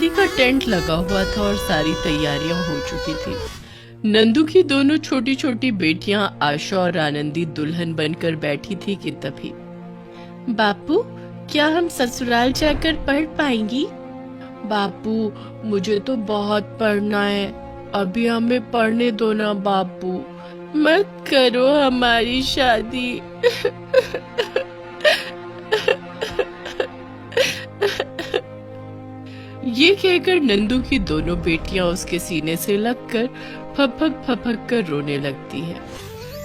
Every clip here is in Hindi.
शादी का टेंट लगा हुआ था और सारी तैयारियां हो चुकी थी। नंदू की दोनों छोटी छोटी बेटियां आशा और आनंदी दुल्हन बनकर बैठी थी कि तभी, बापू क्या हम ससुराल जाकर पढ़ पाएंगी? बापू मुझे तो बहुत पढ़ना है, अभी हमें पढ़ने दो ना बापू, मत करो हमारी शादी। ये कहकर नंदू की दोनों बेटियां उसके सीने से लगकर फपक फपक कर रोने लगती है।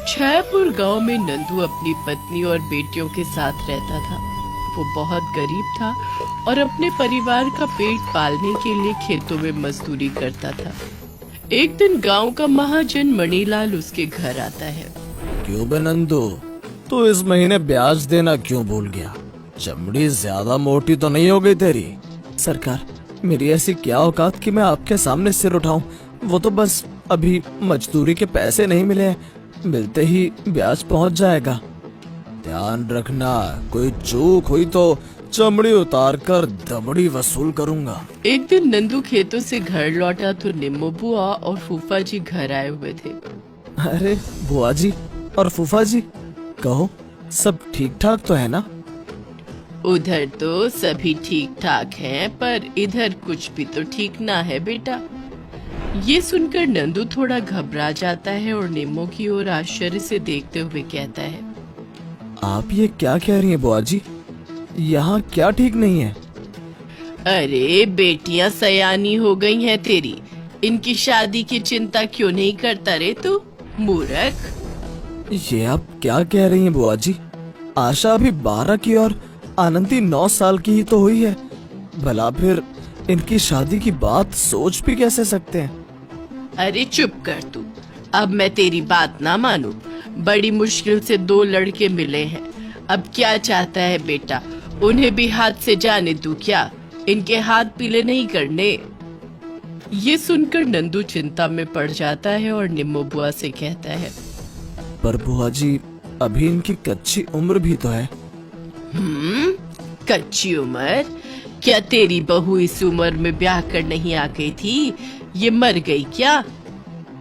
छायापुर गांव में नंदू अपनी पत्नी और बेटियों के साथ रहता था। वो बहुत गरीब था और अपने परिवार का पेट पालने के लिए खेतों में मजदूरी करता था। एक दिन गांव का महाजन मणिलाल उसके घर आता है। क्यों बे नंदू, तू इस महीने ब्याज देना क्यों भूल गया? चमड़ी ज्यादा मोटी तो नहीं हो गई तेरी? सरकार, मेरी ऐसी क्या औकात कि मैं आपके सामने सिर उठाऊं? वो तो बस अभी मजदूरी के पैसे नहीं मिले हैं, मिलते ही ब्याज पहुंच जाएगा। ध्यान रखना, कोई चूक हुई तो चमड़ी उतार कर दबड़ी वसूल करूंगा। एक दिन नंदू खेतों से घर लौटा तो निम्मो बुआ और फूफा जी घर आए हुए थे। अरे बुआ जी और फूफा जी, कहो सब ठीक ठाक तो है ना? उधर तो सभी ठीक ठाक हैं, पर इधर कुछ भी तो ठीक ना है बेटा। ये सुनकर नंदू थोड़ा घबरा जाता है और निम्मो की ओर आश्चर्य से देखते हुए कहता है, आप ये क्या कह रही हैं बुआ जी? यहाँ क्या ठीक नहीं है? अरे बेटियां सयानी हो गई हैं तेरी, इनकी शादी की चिंता क्यों नहीं करता रे तू मूर्ख? ये आप क्या कह रही हैं बुआ जी? आशा अभी 12 की और आनंदी 9 साल की ही तो हुई है। भला फिर इनकी शादी की बात सोच भी कैसे सकते हैं? अरे चुप कर तू, अब मैं तेरी बात ना मानूं। बड़ी मुश्किल से 2 लड़के मिले हैं, अब क्या चाहता है बेटा? उन्हें भी हाथ से जाने दूं क्या? इनके हाथ पीले नहीं करने। ये सुनकर नंदू चिंता में पड़ जाता है और निम्मो बुआ से कहता है, पर बुआ जी अभी इनकी कच्ची उम्र भी तो है। कच्ची उम्र? क्या तेरी बहू इस उम्र में ब्याह कर नहीं आ गई थी? ये मर गई क्या?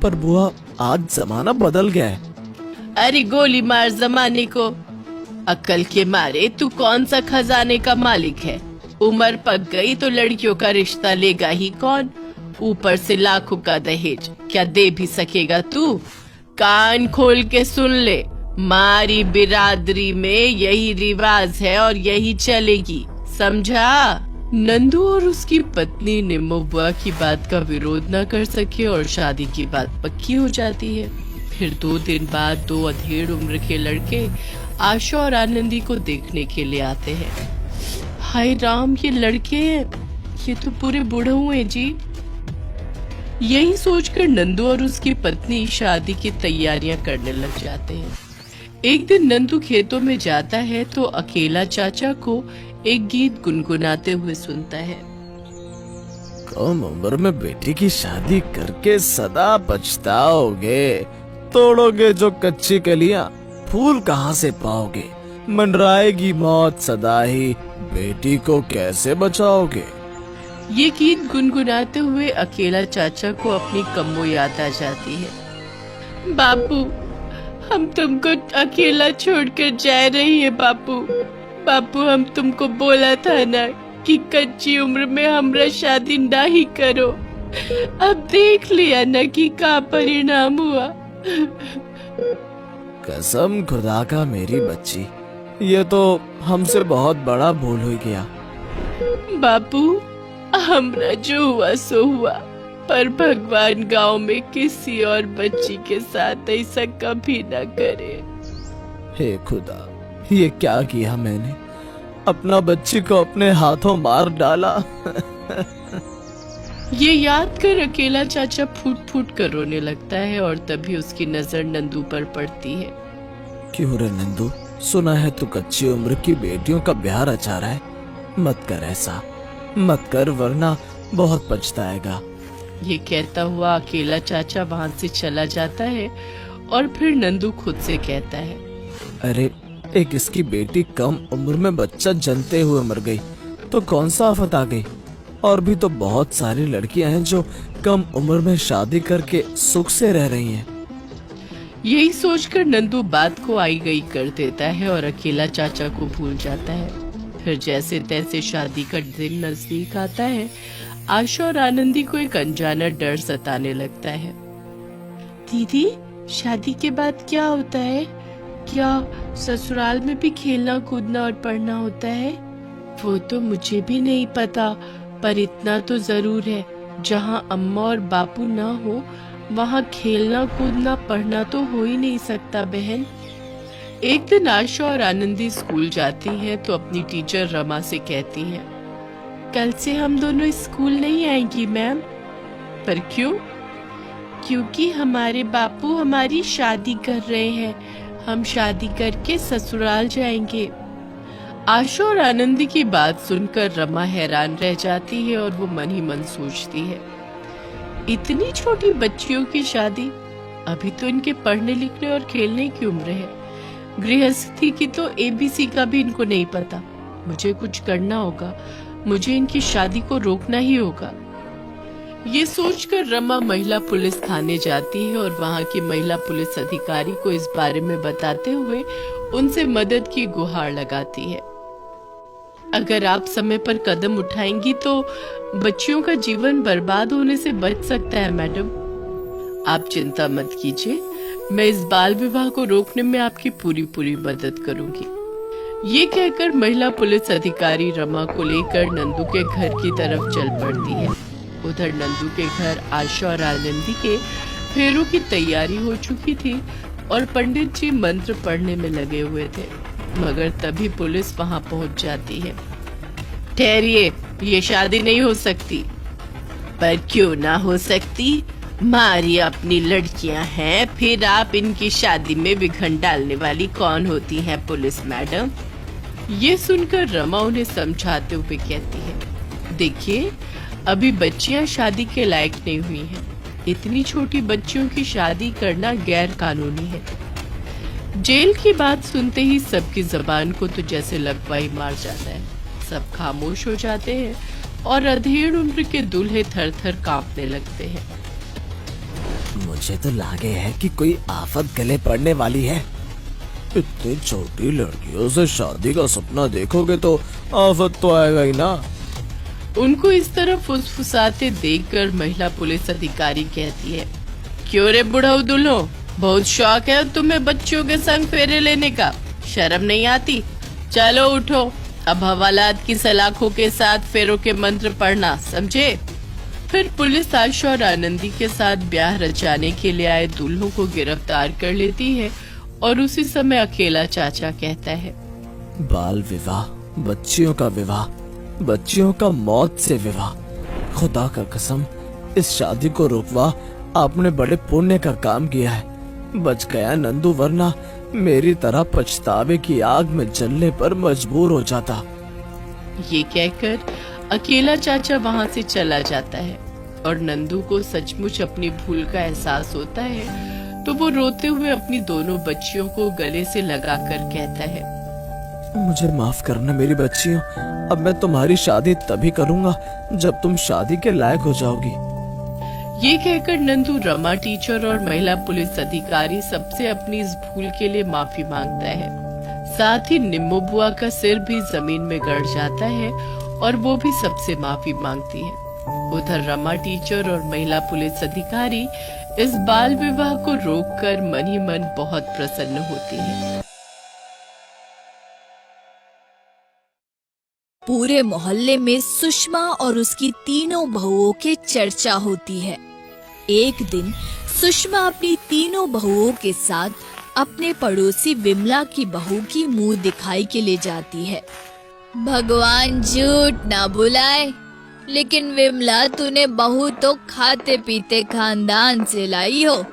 पर बुआ आज जमाना बदल गया है। अरे गोली मार जमाने को, अक्ल के मारे तू कौन सा खजाने का मालिक है? उम्र पक गई तो लड़कियों का रिश्ता लेगा ही कौन? ऊपर से लाखों का दहेज क्या दे भी सकेगा तू? कान खोल के सुन ले, मारी बिरादरी में यही रिवाज है और यही चलेगी, समझा? नंदू और उसकी पत्नी निम्मो बुआ की बात का विरोध न कर सके और शादी की बात पक्की हो जाती है। फिर 2 दिन बाद 2 अधेड़ उम्र के लड़के आशा और आनंदी को देखने के लिए आते हैं। हाय राम, ये लड़के हैं, ये तो पूरे बूढ़े हुए जी। यही सोचकर नंदू और उसकी पत्नी शादी की तैयारियां करने लग जाते हैं। एक दिन नंदू खेतों में जाता है तो अकेला चाचा को एक गीत गुनगुनाते हुए सुनता है। कम उम्र में बेटी की शादी करके सदा पछताओगे, तोड़ोगे जो कच्ची कलियां, फूल कहाँ से पाओगे? मंडराएगी मौत सदा ही, बेटी को कैसे बचाओगे? ये गीत गुनगुनाते हुए अकेला चाचा को अपनी कम्मो याद आ जाती है। बापू, हम तुमको अकेला छोड़कर जा रही है बापू। बापू, हम तुमको बोला था ना कि कच्ची उम्र में हमरा शादी ना ही करो। अब देख लिया ना कि क्या परिणाम हुआ। कसम खुदा का मेरी बच्ची, ये तो हमसे बहुत बड़ा भूल हो गया। बापू, हमरा जो हुआ सो हुआ, पर भगवान गांव में किसी और बच्ची के साथ ऐसा कभी ना करे। हे खुदा, ये क्या किया मैंने? अपना बच्ची को अपने हाथों मार डाला। ये याद कर अकेला चाचा फूट फूट कर रोने लगता है और तभी उसकी नजर नंदू पर पड़ती है। क्यों रे नंदू, सुना है तू कच्ची उम्र की बेटियों का ब्याह रचा रहा है? मत कर ऐसा, मत कर, वरना बहुत पछताएगा। ये कहता हुआ अकेला चाचा वहाँ से चला जाता है और फिर नंदू खुद से कहता है, अरे एक इसकी बेटी कम उम्र में बच्चा जनते हुए मर गई, तो कौन सा आफत आ गई? और भी तो बहुत सारी लड़कियां हैं जो कम उम्र में शादी करके सुख से रह रही हैं। यही सोचकर नंदू बात को आई गई कर देता है और अकेला चाचा को भूल जाता है। फिर जैसे तैसे शादी का दिन नजदीक आता है, आशा और आनंदी को एक अनजाना डर सताने लगता है। दीदी, शादी के बाद क्या होता है? क्या ससुराल में भी खेलना कूदना और पढ़ना होता है? वो तो मुझे भी नहीं पता, पर इतना तो जरूर है, जहाँ अम्मा और बापू ना हो वहाँ खेलना कूदना पढ़ना तो हो ही नहीं सकता बहन। एक दिन आशा और आनंदी स्कूल जाती हैं तो अपनी टीचर रमा से कहती हैं, कल से हम दोनों स्कूल नहीं आएंगी मैम। पर क्यों? क्योंकि हमारे बापू हमारी शादी कर रहे हैं, हम शादी करके ससुराल जाएंगे। आशा और आनंदी की बात सुनकर रमा हैरान रह जाती है और वो मन ही मन सोचती है, इतनी छोटी बच्चियों की शादी, अभी तो इनके पढ़ने लिखने और खेलने की उम्र है। गृहस्थी की तो एबीसी का भी इनको नहीं पता। मुझे कुछ करना होगा, मुझे इनकी शादी को रोकना ही होगा। ये सोचकर रमा महिला पुलिस थाने जाती है और वहाँ की महिला पुलिस अधिकारी को इस बारे में बताते हुए उनसे मदद की गुहार लगाती है। अगर आप समय पर कदम उठाएंगी तो बच्चियों का जीवन बर्बाद होने से बच सकता है मैडम। आप चिंता मत कीजिए, मैं इस बाल विवाह को रोकने में आपकी पूरी मदद करूंगी। ये कहकर महिला पुलिस अधिकारी रमा को लेकर नंदू के घर की तरफ चल पड़ती है। उधर नंदू के घर आशा और आनंदी के फेरों की तैयारी हो चुकी थी और पंडित जी मंत्र पढ़ने में लगे हुए थे, मगर तभी पुलिस वहां पहुंच जाती है। ठहरिए, ये शादी नहीं हो सकती। पर क्यों ना हो सकती? मारी अपनी लड़कियां हैं, फिर आप इनकी शादी में विघन डालने वाली कौन होती हैं पुलिस मैडम? ये सुनकर रमा उन्हें समझाते हुए कहती है, देखिए, अभी बच्चियां शादी के लायक नहीं हुई हैं। इतनी छोटी बच्चियों की शादी करना गैर कानूनी है। जेल की बात सुनते ही सबकी जबान को तो जैसे लकवा ही मार जाता है। सब खामोश हो जाते हैं और अधेड़ उम्र के दूल्हे थर थर कांपने लगते हैं। मुझे तो लागे है कि कोई आफत गले पड़ने वाली है। इतनी छोटी लड़कियों से शादी का सपना देखोगे तो आफत तो आएगा ही ना। उनको इस तरह फुसफुसाते देखकर महिला पुलिस अधिकारी कहती है, क्यों रे बुढ़ऊ दुल्हो, बहुत शौक है तुम्हें बच्चियों के संग फेरे लेने का? शर्म नहीं आती? चलो उठो, अब हवालात की सलाखों के साथ फेरों के मंत्र पढ़ना, समझे? फिर पुलिस आशा और आनंदी के साथ ब्याह रचाने के लिए आए दूल्हों को गिरफ्तार कर लेती है और उसी समय अकेला चाचा कहता है, बाल विवाह, बच्चियों का विवाह, बच्चियों का मौत से विवाह। खुदा का कसम, इस शादी को रोकवा आपने बड़े पुण्य का काम किया है। बच गया नंदू, वरना मेरी तरह पछतावे की आग में जलने पर मजबूर हो जाता। ये कहकर अकेला चाचा वहाँ से चला जाता है और नंदू को सचमुच अपनी भूल का एहसास होता है तो वो रोते हुए अपनी दोनों बच्चियों को गले से लगाकर कहता है, मुझे माफ करना मेरी बच्चियों, अब मैं तुम्हारी शादी तभी करूंगा जब तुम शादी के लायक हो जाओगी। ये कहकर नंदू रमा टीचर और महिला पुलिस अधिकारी सबसे अपनी इस भूल के लिए माफी मांगता है। साथ ही निम्मो बुआ का सिर भी जमीन में गड़ जाता है और वो भी सबसे माफी मांगती है। उधर रमा टीचर और महिला पुलिस अधिकारी इस बाल विवाह को रोककर मन ही मन बहुत प्रसन्न होती है। पूरे मोहल्ले में सुषमा और उसकी तीनों बहुओं की चर्चा होती है। एक दिन सुषमा अपनी तीनों बहुओं के साथ अपने पड़ोसी विमला की बहू की मुंह दिखाई के लिए जाती है। भगवान झूठ ना बुलाए, लेकिन विमला तूने बहू तो खाते पीते खानदान से लाई हो।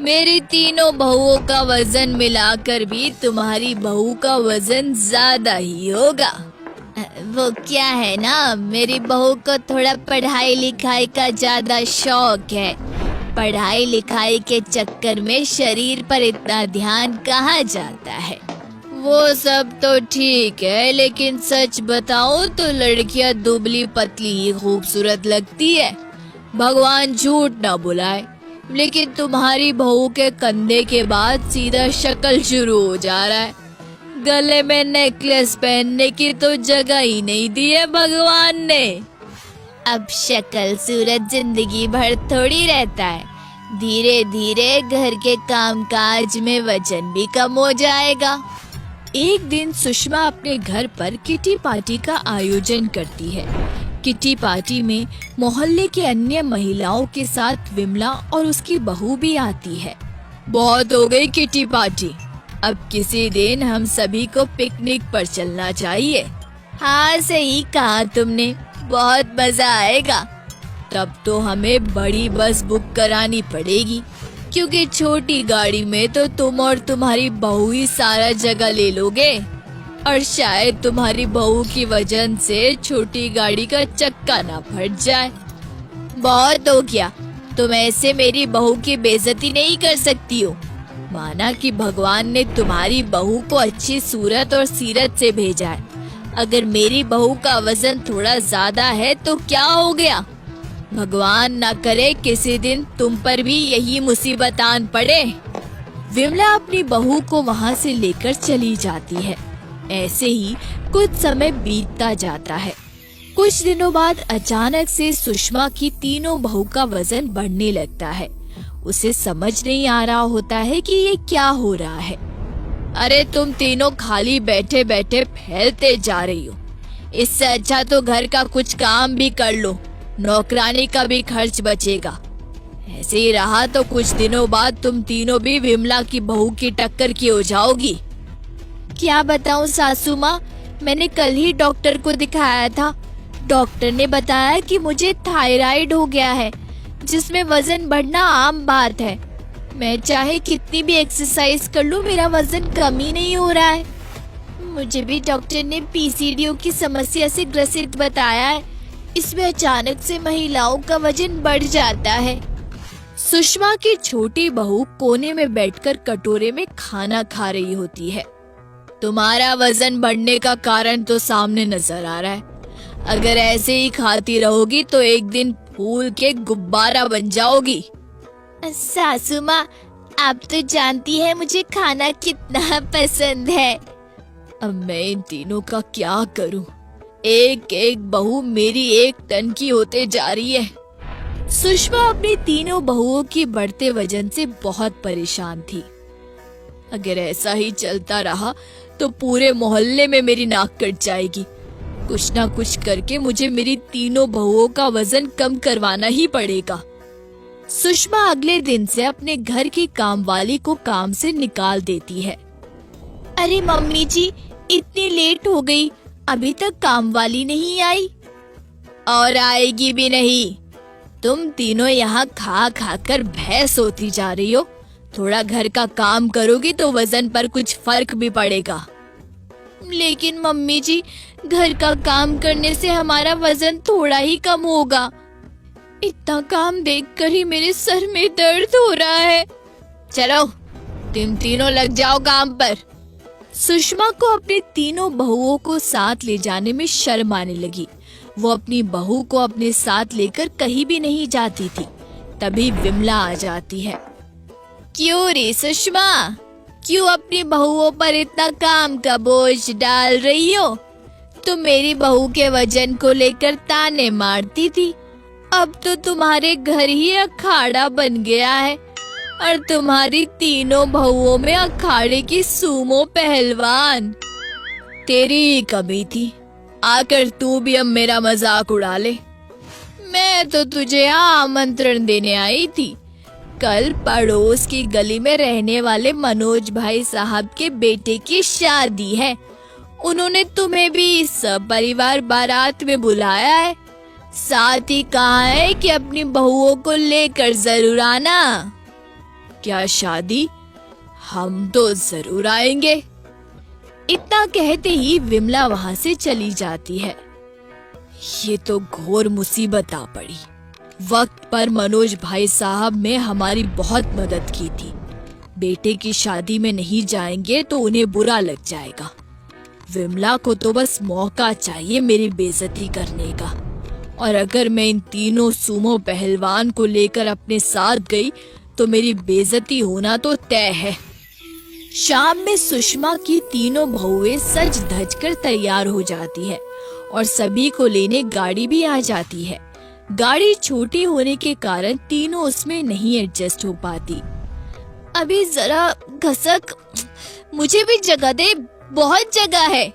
मेरी तीनों बहुओं का वजन मिलाकर भी तुम्हारी बहू का वजन ज्यादा ही होगा। वो क्या है ना, मेरी बहू को थोड़ा पढ़ाई लिखाई का ज्यादा शौक है। पढ़ाई लिखाई के चक्कर में शरीर पर इतना ध्यान कहाँ जाता है। वो सब तो ठीक है, लेकिन सच बताओ तो लड़कियां दुबली पतली ही खूबसूरत लगती है। भगवान झूठ ना बुलाए, लेकिन तुम्हारी बहू के कंधे के बाद सीधा शक्ल शुरू हो जा रहा है। गले में नेकलेस पहनने की तो जगह ही नहीं दी है भगवान ने। अब शक्ल सूरत जिंदगी भर थोड़ी रहता है, धीरे धीरे घर के कामकाज में वजन भी कम हो जाएगा। एक दिन सुषमा अपने घर पर किटी पार्टी का आयोजन करती है। किटी पार्टी में मोहल्ले के अन्य महिलाओं के साथ विमला और उसकी बहू भी आती है। बहुत हो गई किटी पार्टी, अब किसी दिन हम सभी को पिकनिक पर चलना चाहिए। हाँ सही कहा तुमने, बहुत मजा आएगा। तब तो हमें बड़ी बस बुक करानी पड़ेगी, क्योंकि छोटी गाड़ी में तो तुम और तुम्हारी बहू ही सारा जगह ले लोगे, और शायद तुम्हारी बहू की वजन से छोटी गाड़ी का चक्का ना फट जाए। बहुत हो गया, तुम ऐसे मेरी बहू की बेइज्जती नहीं कर सकती हो। माना कि भगवान ने तुम्हारी बहू को अच्छी सूरत और सीरत से भेजा है, अगर मेरी बहू का वजन थोड़ा ज्यादा है तो क्या हो गया? भगवान ना करे किसी दिन तुम पर भी यही मुसीबत आन पड़े। विमला अपनी बहू को वहाँ से लेकर चली जाती है। ऐसे ही कुछ समय बीतता जाता है। कुछ दिनों बाद अचानक से सुषमा की तीनों बहू का वजन बढ़ने लगता है। उसे समझ नहीं आ रहा होता है कि ये क्या हो रहा है। अरे तुम तीनों खाली बैठे बैठे फैलते जा रही हो, इससे अच्छा तो घर का कुछ काम भी कर लो, नौकरानी का भी खर्च बचेगा। ऐसे ही रहा तो कुछ दिनों बाद तुम तीनों भी विमला की बहू की टक्कर की हो जाओगी। क्या बताऊं सासू माँ, मैंने कल ही डॉक्टर को दिखाया था। डॉक्टर ने बताया कि मुझे थायराइड हो गया है, जिसमें वजन बढ़ना आम बात है। मैं चाहे कितनी भी एक्सरसाइज कर लूं, मेरा वजन कम ही नहीं हो रहा है। मुझे भी डॉक्टर ने पीसीओडी की समस्या से ग्रसित बताया है। इसमें अचानक से महिलाओं का वजन बढ़ जाता है। सुषमा की छोटी बहू कोने में बैठकर कटोरे में खाना खा रही होती है। तुम्हारा वजन बढ़ने का कारण तो सामने नजर आ रहा है। अगर ऐसे ही खाती रहोगी तो एक दिन फूल के गुब्बारा बन जाओगी। सासू माँ, आप तो जानती है मुझे खाना कितना पसंद है। अब मैं इन तीनों का क्या करूं? एक एक बहू मेरी एक टन की होते जा रही है। सुषमा अपनी तीनों बहुओं की बढ़ते वजन से बहुत परेशान थी। अगर ऐसा ही चलता रहा तो पूरे मोहल्ले में मेरी नाक कट जाएगी। कुछ ना कुछ करके मुझे मेरी तीनों बहुओं का वजन कम करवाना ही पड़ेगा। सुषमा अगले दिन से अपने घर की कामवाली को काम से निकाल देती है। अरे मम्मी जी, इतनी लेट हो गई, अभी तक कामवाली नहीं आई। और आएगी भी नहीं। तुम तीनों यहाँ खा खा कर भैंस होती जा रही हो। थोड़ा घर का काम करोगी तो वजन पर कुछ फर्क भी पड़ेगा। लेकिन मम्मी जी, घर का काम करने से हमारा वजन थोड़ा ही कम होगा। इतना काम देखकर ही मेरे सर में दर्द हो रहा है। चलो तुम तीनों लग जाओ काम पर। सुषमा को अपनी तीनों बहुओं को साथ ले जाने में शर्म आने लगी। वो अपनी बहू को अपने साथ लेकर कहीं भी नहीं जाती थी। तभी विमला आ जाती है। क्यों रे सुषमा, क्यों अपनी बहुओं पर इतना काम का बोझ डाल रही हो? तुम मेरी बहू के वजन को लेकर ताने मारती थी, अब तो तुम्हारे घर ही अखाड़ा बन गया है और तुम्हारी तीनों बहुओं में अखाड़े की सूमो पहलवान। तेरी ही कमी थी, आकर तू भी अब मेरा मजाक उड़ा ले। मैं तो तुझे यहाँ आमंत्रण देने आई थी। कल पड़ोस की गली में रहने वाले मनोज भाई साहब के बेटे की शादी है। उन्होंने तुम्हें भी सपरिवार बारात में बुलाया है। साथ ही कहा है कि अपनी बहुओं को लेकर जरूर आना। क्या शादी? हम तो जरूर आएंगे। इतना कहते ही विमला वहां से चली जाती है। ये तो घोर मुसीबत आ पड़ी। वक्त पर मनोज भाई साहब ने हमारी बहुत मदद की थी। बेटे की शादी में नहीं जाएंगे तो उन्हें बुरा लग जाएगा। विमला को तो बस मौका चाहिए मेरी बेइज्जती करने का, और अगर मैं इन तीनों सुमो पहलवान को लेकर अपने साथ गई तो मेरी बेइज्जती होना तो तय है। शाम में सुषमा की तीनों बहुएं सज धज कर तैयार हो जाती है और सभी को लेने गाड़ी भी आ जाती है। गाड़ी छोटी होने के कारण तीनों उसमें नहीं एडजस्ट हो पाती। अभी जरा घसक, मुझे भी जगह दे, बहुत जगह है।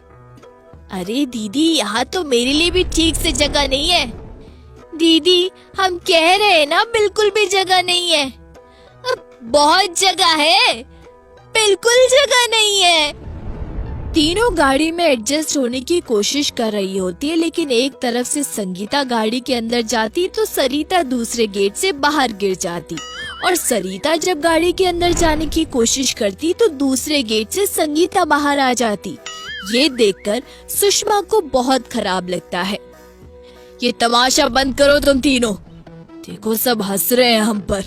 अरे दीदी, यहाँ तो मेरे लिए भी ठीक से जगह नहीं है। दीदी, हम कह रहे हैं ना, बिल्कुल भी जगह नहीं है। अब बहुत जगह है, बिल्कुल जगह नहीं है। तीनों गाड़ी में एडजस्ट होने की कोशिश कर रही होती है, लेकिन एक तरफ से संगीता गाड़ी के अंदर जाती तो सरिता दूसरे गेट से बाहर गिर जाती, और सरिता जब गाड़ी के अंदर जाने की कोशिश करती तो दूसरे गेट से संगीता बाहर आ जाती। ये देखकर सुषमा को बहुत खराब लगता है। ये तमाशा बंद करो तुम तीनों, देखो सब हंस रहे हैं हम पर।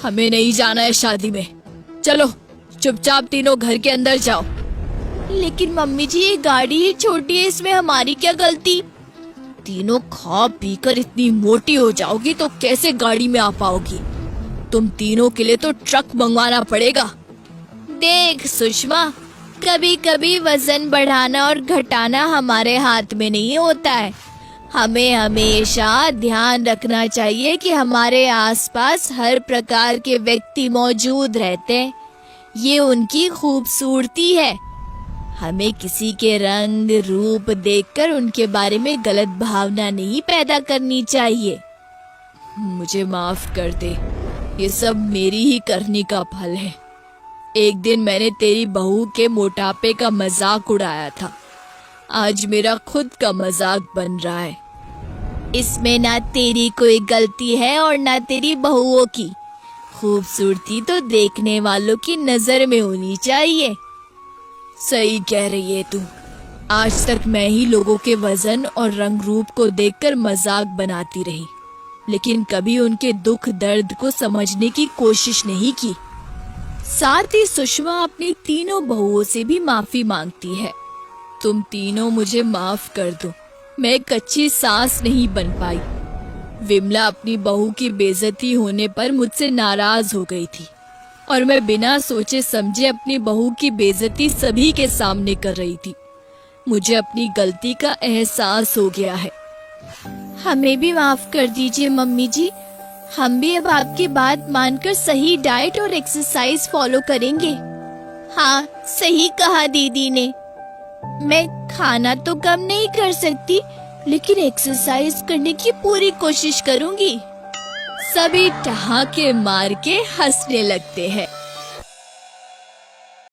हमें नहीं जाना है शादी में, चलो चुपचाप तीनों घर के अंदर जाओ। लेकिन मम्मी जी, ये गाड़ी ही छोटी है, इसमें हमारी क्या गलती? तीनों खा पी कर इतनी मोटी हो जाओगी तो कैसे गाड़ी में आ पाओगी? तुम तीनों के लिए तो ट्रक मंगवाना पड़ेगा। देख सुषमा, कभी कभी वजन बढ़ाना और घटाना हमारे हाथ में नहीं होता है। हमें हमेशा ध्यान रखना चाहिए कि हमारे आसपास हर प्रकार के व्यक्ति मौजूद रहते हैं, ये उनकी खूबसूरती है। हमें किसी के रंग रूप देखकर उनके बारे में गलत भावना नहीं पैदा करनी चाहिए। मुझे माफ कर दे, ये सब मेरी ही करनी का फल है। एक दिन मैंने तेरी बहू के मोटापे का मजाक उड़ाया था, आज मेरा खुद का मजाक बन रहा है। इसमें ना तेरी कोई गलती है और ना तेरी बहुओं की। खूबसूरती तो देखने वालों की नजर में होनी चाहिए। सही कह रही है तू। आज तक मैं ही लोगों के वजन और रंग रूप को देखकर मजाक बनाती रही, लेकिन कभी उनके दुख दर्द को समझने की कोशिश नहीं की। साथ ही सुषमा अपनी तीनों बहुओं से भी माफी मांगती है। तुम तीनों मुझे माफ कर दो, मैं कच्ची सांस नहीं बन पाई। विमला अपनी बहू की बेइज्जती होने पर मुझसे नाराज हो गई थी और मैं बिना सोचे समझे अपनी बहू की बेइज्जती सभी के सामने कर रही थी। मुझे अपनी गलती का एहसास हो गया है। हमें भी माफ कर दीजिए मम्मी जी, हम भी अब आपकी बात मानकर सही डाइट और एक्सरसाइज फॉलो करेंगे। हाँ, सही कहा दीदी ने। मैं खाना तो कम नहीं कर सकती, लेकिन एक्सरसाइज करने की पूरी कोशिश करूंगी। सभी ठहाके मार के हंसने लगते हैं।